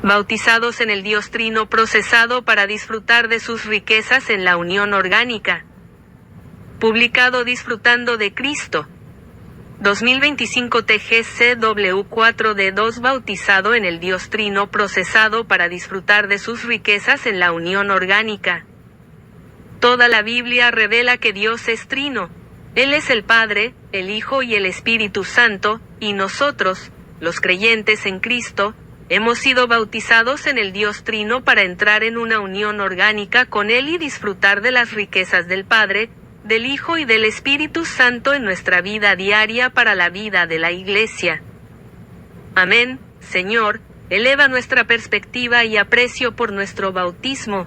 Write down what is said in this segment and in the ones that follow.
bautizados en el Dios Trino procesado para disfrutar de sus riquezas en la unión orgánica. Publicado Disfrutando de Cristo. 2025 TGCW 4D2 bautizado en el Dios Trino procesado para disfrutar de sus riquezas en la unión orgánica. Toda la Biblia revela que Dios es trino. Él es el Padre, el Hijo y el Espíritu Santo, y nosotros, los creyentes en Cristo, hemos sido bautizados en el Dios Trino para entrar en una unión orgánica con Él y disfrutar de las riquezas del Padre, del Hijo y del Espíritu Santo en nuestra vida diaria para la vida de la Iglesia. Amén, Señor, eleva nuestra perspectiva y aprecio por nuestro bautismo.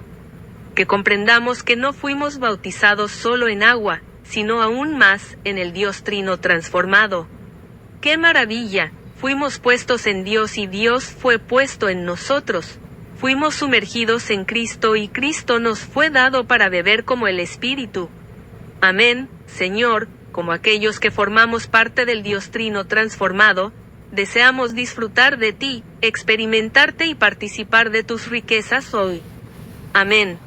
Que comprendamos que no fuimos bautizados solo en agua, sino aún más en el Dios Trino transformado. ¡Qué maravilla! Fuimos puestos en Dios y Dios fue puesto en nosotros. Fuimos sumergidos en Cristo y Cristo nos fue dado para beber como el Espíritu. Amén, Señor, como aquellos que formamos parte del Dios Trino transformado, deseamos disfrutar de ti, experimentarte y participar de tus riquezas hoy. Amén.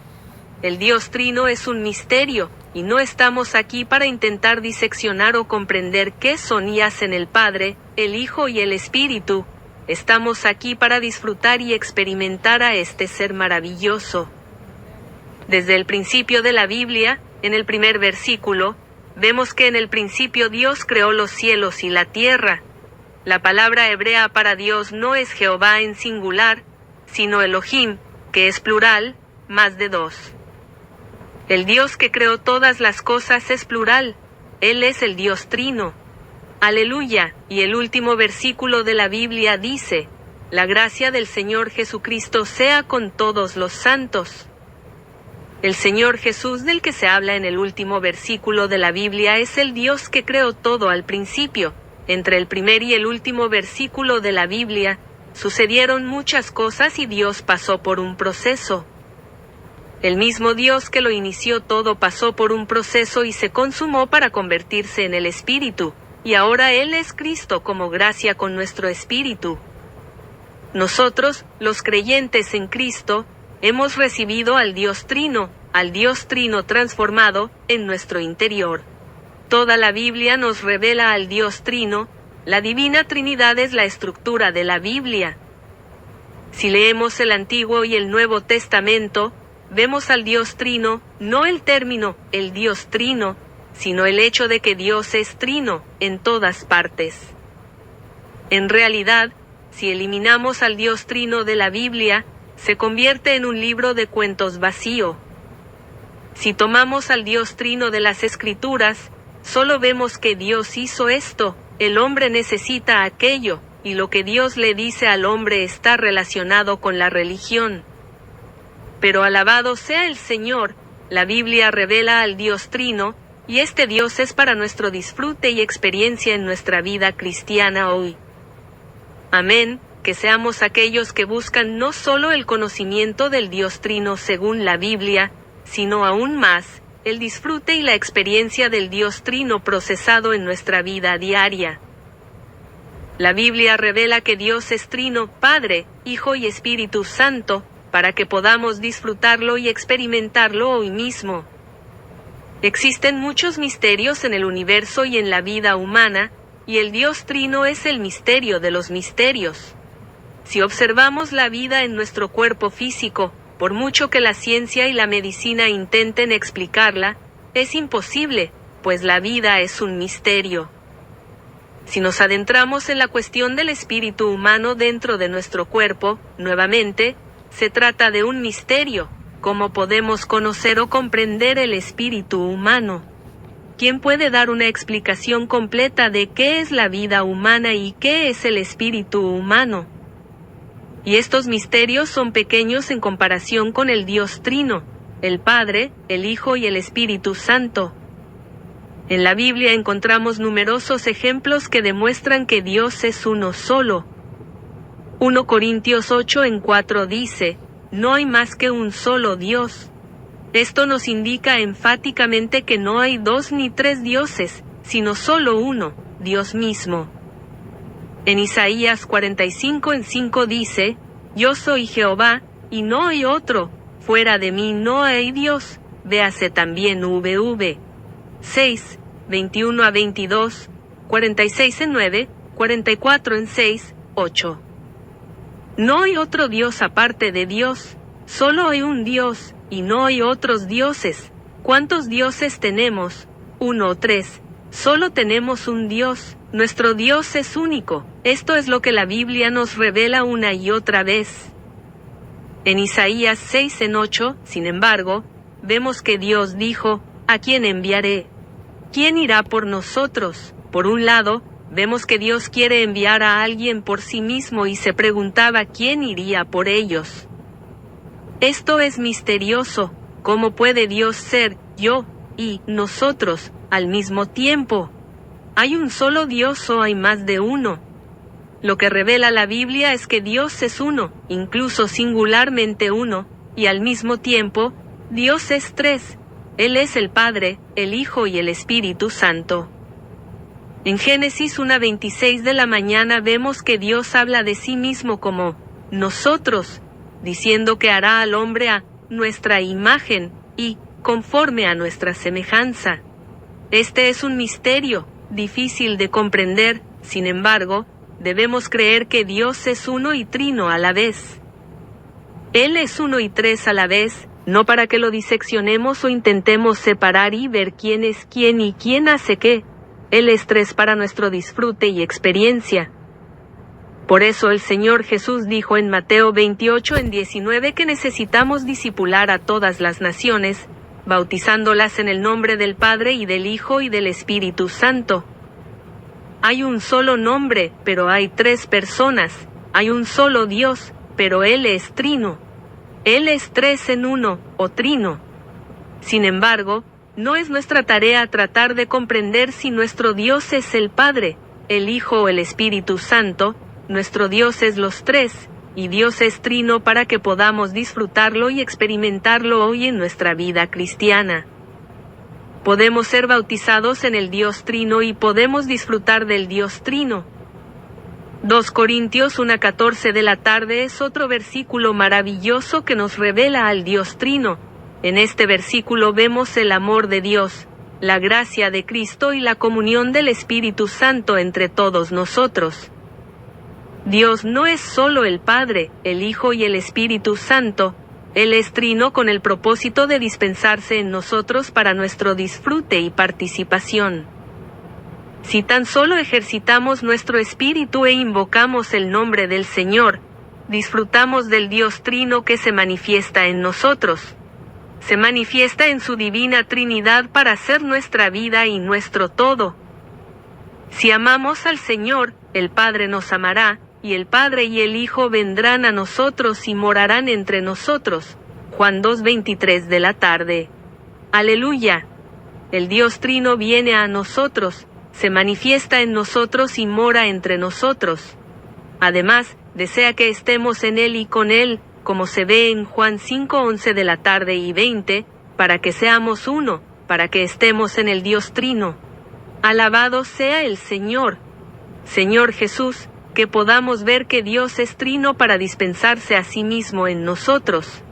El Dios Trino es un misterio, y no estamos aquí para intentar diseccionar o comprender qué son y hacen el Padre, el Hijo y el Espíritu. Estamos aquí para disfrutar y experimentar a este ser maravilloso. Desde el principio de la Biblia, en el primer versículo, vemos que en el principio Dios creó los cielos y la tierra. La palabra hebrea para Dios no es Jehová en singular, sino Elohim, que es plural, más de dos. El Dios que creó todas las cosas es plural. Él es el Dios Trino. Aleluya. Y el último versículo de la Biblia dice: la gracia del Señor Jesucristo sea con todos los santos. El Señor Jesús del que se habla en el último versículo de la Biblia es el Dios que creó todo al principio. Entre el primer y el último versículo de la Biblia, sucedieron muchas cosas y Dios pasó por un proceso. El mismo Dios que lo inició todo pasó por un proceso y se consumó para convertirse en el Espíritu, y ahora Él es Cristo como gracia con nuestro Espíritu. Nosotros, los creyentes en Cristo, hemos recibido al Dios Trino transformado, en nuestro interior. Toda la Biblia nos revela al Dios Trino. La Divina Trinidad es la estructura de la Biblia. Si leemos el Antiguo y el Nuevo Testamento, vemos al Dios Trino, no el término, el Dios Trino, sino el hecho de que Dios es trino, en todas partes. En realidad, si eliminamos al Dios Trino de la Biblia, se convierte en un libro de cuentos vacío. Si tomamos al Dios Trino de las Escrituras, solo vemos que Dios hizo esto, el hombre necesita aquello, y lo que Dios le dice al hombre está relacionado con la religión. Pero alabado sea el Señor, la Biblia revela al Dios Trino, y este Dios es para nuestro disfrute y experiencia en nuestra vida cristiana hoy. Amén, que seamos aquellos que buscan no solo el conocimiento del Dios Trino según la Biblia, sino aún más, el disfrute y la experiencia del Dios Trino procesado en nuestra vida diaria. La Biblia revela que Dios es Trino, Padre, Hijo y Espíritu Santo, para que podamos disfrutarlo y experimentarlo hoy mismo. Existen muchos misterios en el universo y en la vida humana, y el Dios Trino es el misterio de los misterios. Si observamos la vida en nuestro cuerpo físico, por mucho que la ciencia y la medicina intenten explicarla, es imposible, pues la vida es un misterio. Si nos adentramos en la cuestión del espíritu humano dentro de nuestro cuerpo, nuevamente, se trata de un misterio. ¿Cómo podemos conocer o comprender el espíritu humano? ¿Quién puede dar una explicación completa de qué es la vida humana y qué es el espíritu humano? Y estos misterios son pequeños en comparación con el Dios Trino, el Padre, el Hijo y el Espíritu Santo. En la Biblia encontramos numerosos ejemplos que demuestran que Dios es uno solo. 1 Corintios 8:4 dice: no hay más que un solo Dios. Esto nos indica enfáticamente que no hay dos ni tres dioses, sino solo uno, Dios mismo. En Isaías 45:5 dice: Yo soy Jehová, y no hay otro, fuera de mí no hay Dios. Véase también VV 6, 21 a 22, 46 en 9, 44 en 6, 8. No hay otro Dios aparte de Dios, solo hay un Dios, y no hay otros dioses. ¿Cuántos dioses tenemos? 1 o 3. Solo tenemos un Dios, nuestro Dios es único. Esto es lo que la Biblia nos revela una y otra vez. En Isaías 6 en 8, sin embargo, vemos que Dios dijo, ¿a quién enviaré? ¿Quién irá por nosotros? Por un lado, vemos que Dios quiere enviar a alguien por sí mismo y se preguntaba quién iría por ellos. Esto es misterioso. ¿Cómo puede Dios ser yo y nosotros al mismo tiempo? ¿Hay un solo Dios o hay más de uno? Lo que revela la Biblia es que Dios es uno, incluso singularmente uno, y al mismo tiempo, Dios es tres. Él es el Padre, el Hijo y el Espíritu Santo. En Génesis 1:26 de la mañana vemos que Dios habla de sí mismo como nosotros, diciendo que hará al hombre a nuestra imagen y conforme a nuestra semejanza. Este es un misterio, difícil de comprender, sin embargo, debemos creer que Dios es uno y trino a la vez. Él es uno y tres a la vez, no para que lo diseccionemos o intentemos separar y ver quién es quién y quién hace qué. Él es tres para nuestro disfrute y experiencia. Por eso el Señor Jesús dijo en Mateo 28 en 19 que necesitamos discipular a todas las naciones, bautizándolas en el nombre del Padre y del Hijo y del Espíritu Santo. Hay un solo nombre, pero hay tres personas. Hay un solo Dios, pero Él es trino. Él es tres en uno, o trino. Sin embargo, no es nuestra tarea tratar de comprender si nuestro Dios es el Padre, el Hijo o el Espíritu Santo. Nuestro Dios es los tres, y Dios es trino para que podamos disfrutarlo y experimentarlo hoy en nuestra vida cristiana. Podemos ser bautizados en el Dios trino y podemos disfrutar del Dios trino. 2 Corintios 1:14 de la tarde es otro versículo maravilloso que nos revela al Dios trino. En este versículo vemos el amor de Dios, la gracia de Cristo y la comunión del Espíritu Santo entre todos nosotros. Dios no es solo el Padre, el Hijo y el Espíritu Santo. Él es trino con el propósito de dispensarse en nosotros para nuestro disfrute y participación. Si tan solo ejercitamos nuestro espíritu e invocamos el nombre del Señor, disfrutamos del Dios trino que se manifiesta en nosotros. Se manifiesta en su divina Trinidad para ser nuestra vida y nuestro todo. Si amamos al Señor, el Padre nos amará, y el Padre y el Hijo vendrán a nosotros y morarán entre nosotros. Juan 2:23 de la tarde. Aleluya. El Dios trino viene a nosotros, se manifiesta en nosotros y mora entre nosotros. Además, desea que estemos en Él y con Él, como se ve en Juan 5:11 de la tarde y 20, para que seamos uno, para que estemos en el Dios trino. Alabado sea el Señor. Señor Jesús, que podamos ver que Dios es trino para dispensarse a sí mismo en nosotros.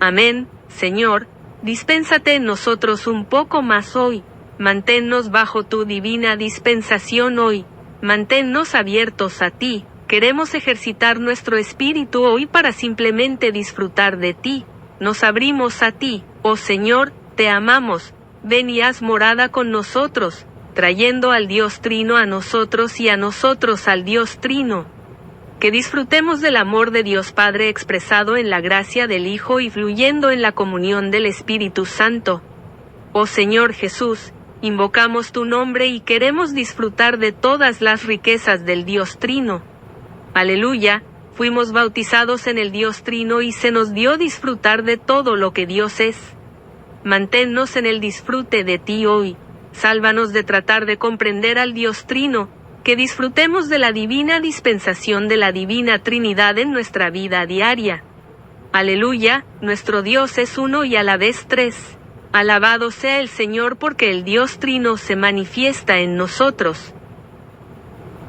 Amén, Señor, dispénsate en nosotros un poco más hoy, manténnos bajo tu divina dispensación hoy, manténnos abiertos a ti, queremos ejercitar nuestro espíritu hoy para simplemente disfrutar de ti, nos abrimos a ti, oh Señor, te amamos, ven y haz morada con nosotros, trayendo al Dios trino a nosotros y a nosotros al Dios trino. Que disfrutemos del amor de Dios Padre expresado en la gracia del Hijo y fluyendo en la comunión del Espíritu Santo. Oh Señor Jesús, invocamos tu nombre y queremos disfrutar de todas las riquezas del Dios trino. Aleluya, fuimos bautizados en el Dios trino y se nos dio disfrutar de todo lo que Dios es. Manténnos en el disfrute de ti hoy. Sálvanos de tratar de comprender al Dios trino, que disfrutemos de la divina dispensación de la divina Trinidad en nuestra vida diaria. Aleluya, nuestro Dios es uno y a la vez tres. Alabado sea el Señor porque el Dios trino se manifiesta en nosotros.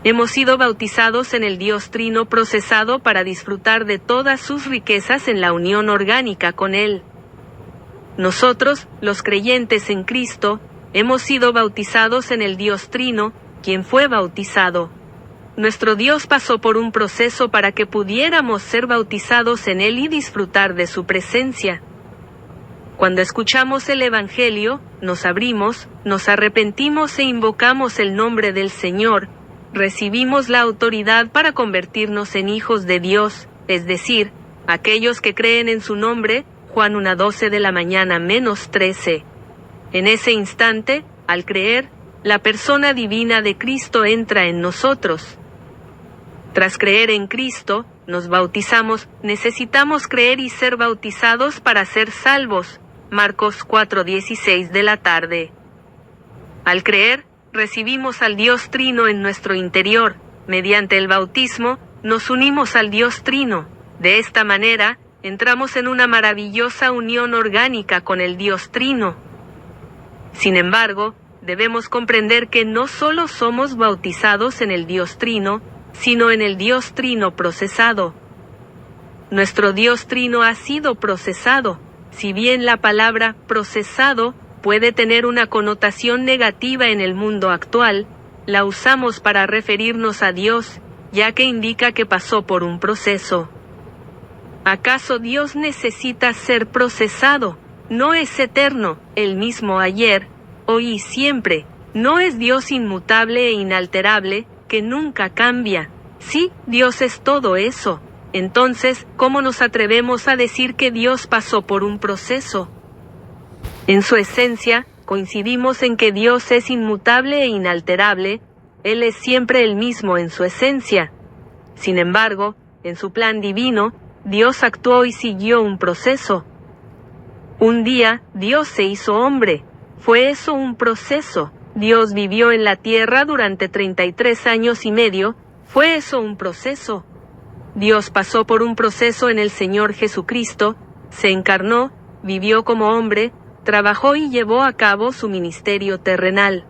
Hemos sido bautizados en el Dios Trino procesado para disfrutar de todas sus riquezas en la unión orgánica con Él. Nosotros, los creyentes en Cristo, hemos sido bautizados en el Dios Trino, quien fue bautizado. Nuestro Dios pasó por un proceso para que pudiéramos ser bautizados en Él y disfrutar de su presencia. Cuando escuchamos el Evangelio, nos abrimos, nos arrepentimos e invocamos el nombre del Señor, recibimos la autoridad para convertirnos en hijos de Dios, es decir, aquellos que creen en su nombre, Juan 1:12 de la mañana -13. En ese instante, al creer, la persona divina de Cristo entra en nosotros. Tras creer en Cristo, nos bautizamos, necesitamos creer y ser bautizados para ser salvos. Marcos 4:16 de la tarde. Al creer, recibimos al Dios Trino en nuestro interior. Mediante el bautismo, nos unimos al Dios Trino. De esta manera, entramos en una maravillosa unión orgánica con el Dios Trino. Sin embargo, debemos comprender que no solo somos bautizados en el Dios Trino, sino en el Dios Trino procesado. Nuestro Dios Trino ha sido procesado. Si bien la palabra procesado puede tener una connotación negativa en el mundo actual, la usamos para referirnos a Dios, ya que indica que pasó por un proceso. ¿Acaso Dios necesita ser procesado? No es eterno, el mismo ayer, hoy y siempre. No es Dios inmutable e inalterable, que nunca cambia. Sí, Dios es todo eso. Entonces, ¿cómo nos atrevemos a decir que Dios pasó por un proceso? En su esencia, coincidimos en que Dios es inmutable e inalterable, Él es siempre el mismo en su esencia. Sin embargo, en su plan divino, Dios actuó y siguió un proceso. Un día, Dios se hizo hombre. ¿Fue eso un proceso? Dios vivió en la tierra durante 33 años y medio. ¿Fue eso un proceso? Dios pasó por un proceso en el Señor Jesucristo, se encarnó, vivió como hombre, trabajó y llevó a cabo su ministerio terrenal.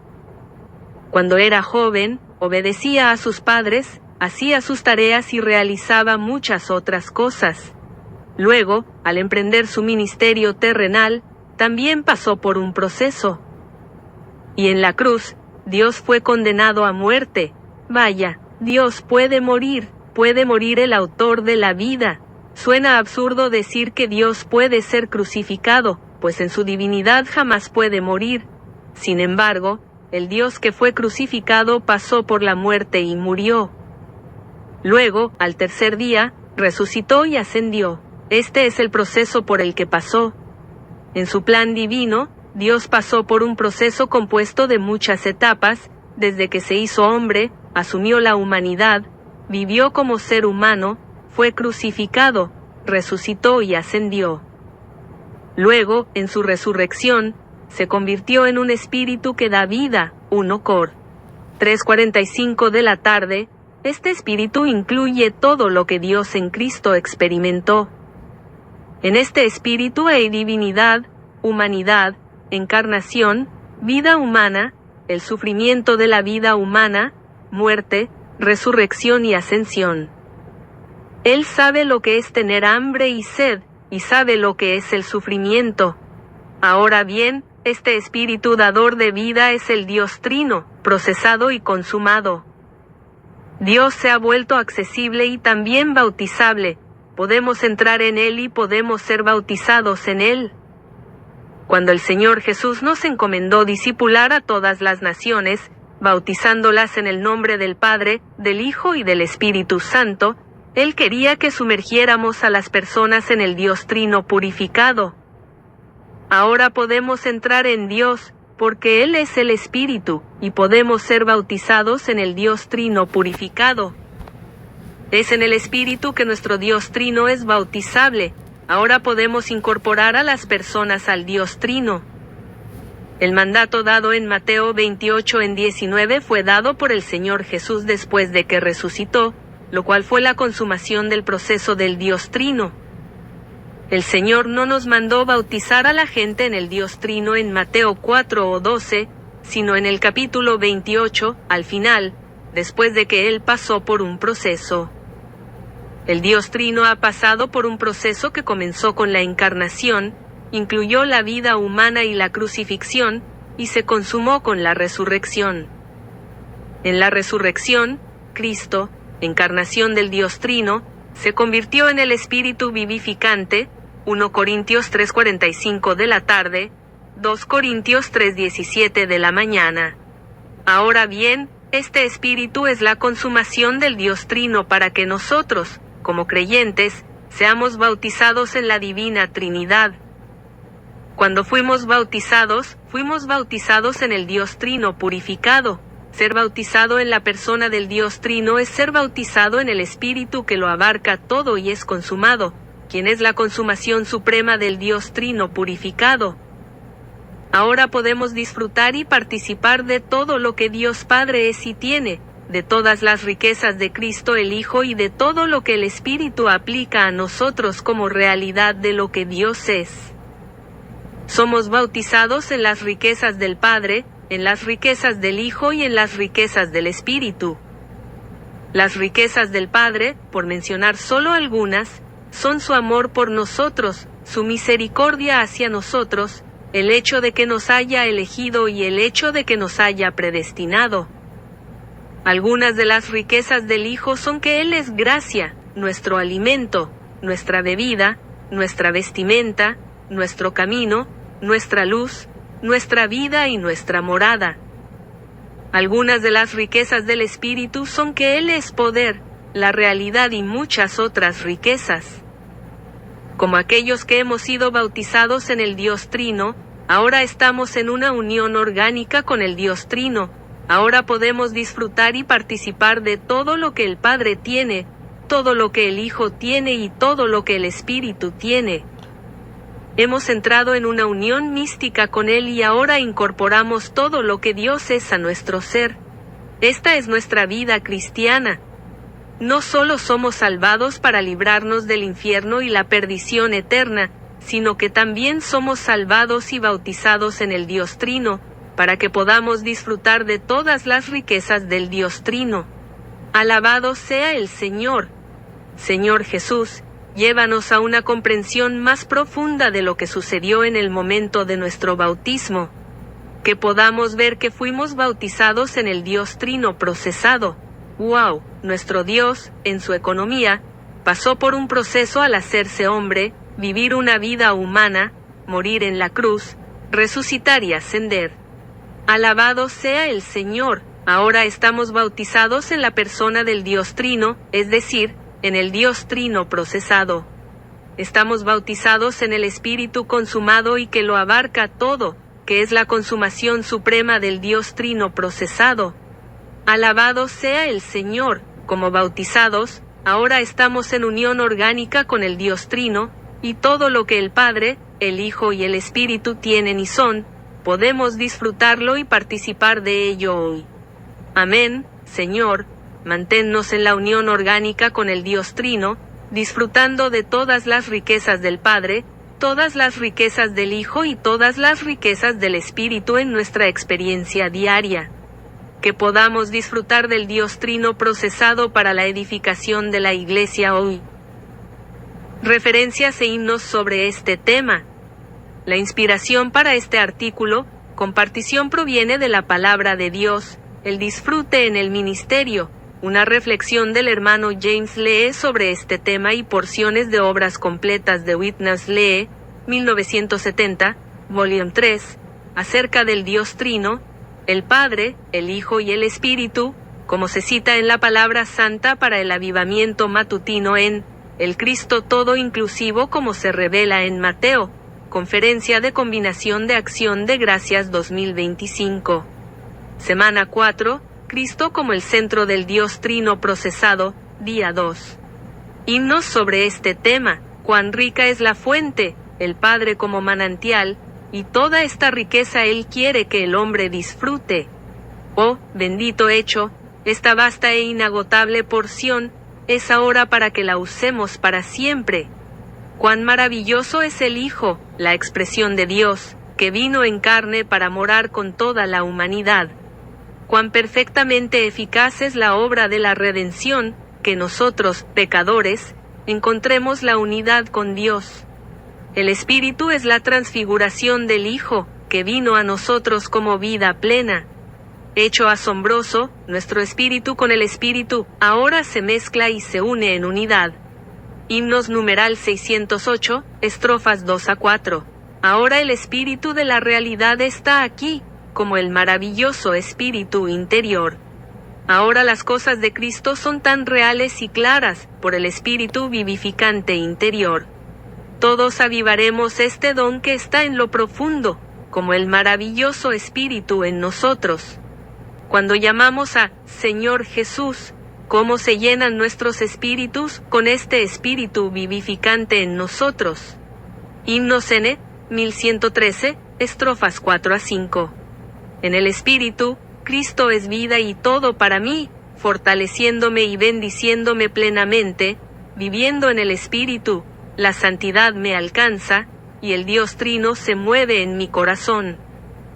Cuando era joven, obedecía a sus padres, hacía sus tareas y realizaba muchas otras cosas. Luego, al emprender su ministerio terrenal, también pasó por un proceso. Y en la cruz, Dios fue condenado a muerte. Vaya, Dios puede morir el autor de la vida. Suena absurdo decir que Dios puede ser crucificado, pues en su divinidad jamás puede morir. Sin embargo, el Dios que fue crucificado pasó por la muerte y murió. Luego, al tercer día, resucitó y ascendió. Este es el proceso por el que pasó. En su plan divino, Dios pasó por un proceso compuesto de muchas etapas, desde que se hizo hombre, asumió la humanidad, vivió como ser humano, fue crucificado, resucitó y ascendió. Luego, en su resurrección, se convirtió en un espíritu que da vida, 1 Cor. 3:45 de la tarde, este espíritu incluye todo lo que Dios en Cristo experimentó. En este espíritu hay divinidad, humanidad, encarnación, vida humana, el sufrimiento de la vida humana, muerte, resurrección y ascensión. Él sabe lo que es tener hambre y sed, y sabe lo que es el sufrimiento. Ahora bien, este espíritu dador de vida es el Dios Trino, procesado y consumado. Dios se ha vuelto accesible y también bautizable. Podemos entrar en Él y podemos ser bautizados en Él. Cuando el Señor Jesús nos encomendó discipular a todas las naciones, bautizándolas en el nombre del Padre, del Hijo y del Espíritu Santo, Él quería que sumergiéramos a las personas en el Dios Trino purificado. Ahora podemos entrar en Dios, porque Él es el Espíritu, y podemos ser bautizados en el Dios Trino purificado. Es en el Espíritu que nuestro Dios Trino es bautizable. Ahora podemos incorporar a las personas al Dios Trino. El mandato dado en Mateo 28:19 fue dado por el Señor Jesús después de que resucitó, lo cual fue la consumación del proceso del Dios Trino. El Señor no nos mandó bautizar a la gente en el Dios Trino en Mateo 4 o 12, sino en el capítulo 28, al final, después de que Él pasó por un proceso. El Dios Trino ha pasado por un proceso que comenzó con la encarnación, incluyó la vida humana y la crucifixión, y se consumó con la resurrección. En la resurrección, Cristo, encarnación del Dios Trino, se convirtió en el Espíritu vivificante, 1 Corintios 3:45 de la tarde, 2 Corintios 3:17 de la mañana. Ahora bien, este Espíritu es la consumación del Dios Trino para que nosotros, como creyentes, seamos bautizados en la Divina Trinidad. Cuando fuimos bautizados en el Dios Trino purificado. Ser bautizado en la persona del Dios Trino es ser bautizado en el Espíritu que lo abarca todo y es consumado, quien es la consumación suprema del Dios Trino purificado. Ahora podemos disfrutar y participar de todo lo que Dios Padre es y tiene, de todas las riquezas de Cristo el Hijo y de todo lo que el Espíritu aplica a nosotros como realidad de lo que Dios es. Somos bautizados en las riquezas del Padre, en las riquezas del Hijo y en las riquezas del Espíritu. Las riquezas del Padre, por mencionar solo algunas, son su amor por nosotros, su misericordia hacia nosotros, el hecho de que nos haya elegido y el hecho de que nos haya predestinado. Algunas de las riquezas del Hijo son que Él es gracia, nuestro alimento, nuestra bebida, nuestra vestimenta, nuestro camino, nuestra luz, nuestra vida y nuestra morada. Algunas de las riquezas del Espíritu son que Él es poder, la realidad y muchas otras riquezas. Como aquellos que hemos sido bautizados en el Dios Trino, ahora estamos en una unión orgánica con el Dios Trino. Ahora podemos disfrutar y participar de todo lo que el Padre tiene, todo lo que el Hijo tiene y todo lo que el Espíritu tiene. Hemos entrado en una unión mística con Él y ahora incorporamos todo lo que Dios es a nuestro ser. Esta es nuestra vida cristiana. No solo somos salvados para librarnos del infierno y la perdición eterna, sino que también somos salvados y bautizados en el Dios Trino, para que podamos disfrutar de todas las riquezas del Dios Trino. Alabado sea el Señor. Señor Jesús, llévanos a una comprensión más profunda de lo que sucedió en el momento de nuestro bautismo. Que podamos ver que fuimos bautizados en el Dios Trino procesado. ¡Wow! Nuestro Dios, en su economía, pasó por un proceso al hacerse hombre, vivir una vida humana, morir en la cruz, resucitar y ascender. Alabado sea el Señor. Ahora estamos bautizados en la persona del Dios Trino, es decir, en el Dios Trino procesado. Estamos bautizados en el Espíritu consumado y que lo abarca todo, que es la consumación suprema del Dios Trino procesado. Alabado sea el Señor. Como bautizados, ahora estamos en unión orgánica con el Dios Trino, y todo lo que el Padre, el Hijo y el Espíritu tienen y son, podemos disfrutarlo y participar de ello hoy. Amén, Señor. Manténnos en la unión orgánica con el Dios Trino, disfrutando de todas las riquezas del Padre, todas las riquezas del Hijo y todas las riquezas del Espíritu en nuestra experiencia diaria. Que podamos disfrutar del Dios Trino procesado para la edificación de la Iglesia hoy. Referencias e himnos sobre este tema. La inspiración para este artículo, compartición proviene de la palabra de Dios, el disfrute en el ministerio, una reflexión del hermano James Lee sobre este tema y porciones de obras completas de Witness Lee, 1970, Volume 3, acerca del Dios Trino, el Padre, el Hijo y el Espíritu, como se cita en la palabra santa para el avivamiento matutino en El Cristo Todo Inclusivo como se revela en Mateo, Conferencia de Combinación de Acción de Gracias 2025. Semana 4, Cristo como el centro del Dios Trino procesado, día 2. Himnos sobre este tema, cuán rica es la fuente, el Padre como manantial, y toda esta riqueza Él quiere que el hombre disfrute. Oh, bendito hecho, esta vasta e inagotable porción, es ahora para que la usemos para siempre. Cuán maravilloso es el Hijo, la expresión de Dios, que vino en carne para morar con toda la humanidad. Cuán perfectamente eficaz es la obra de la redención, que nosotros, pecadores, encontremos la unidad con Dios. El Espíritu es la transfiguración del Hijo, que vino a nosotros como vida plena. Hecho asombroso, nuestro espíritu con el Espíritu, ahora se mezcla y se une en unidad. Himnos numeral 608, estrofas 2 a 4. Ahora el Espíritu de la realidad está aquí, como el maravilloso Espíritu interior. Ahora las cosas de Cristo son tan reales y claras, por el Espíritu vivificante interior. Todos avivaremos este don que está en lo profundo, como el maravilloso Espíritu en nosotros. Cuando llamamos a Señor Jesús, ¿cómo se llenan nuestros espíritus con este Espíritu vivificante en nosotros? Himnos N. 1113, estrofas 4 a 5. En el Espíritu, Cristo es vida y todo para mí, fortaleciéndome y bendiciéndome plenamente, viviendo en el Espíritu, la santidad me alcanza, y el Dios Trino se mueve en mi corazón.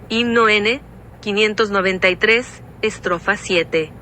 Himno N. 593, estrofa 7.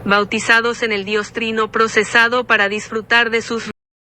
bautizados en el Dios Trino procesado para disfrutar de sus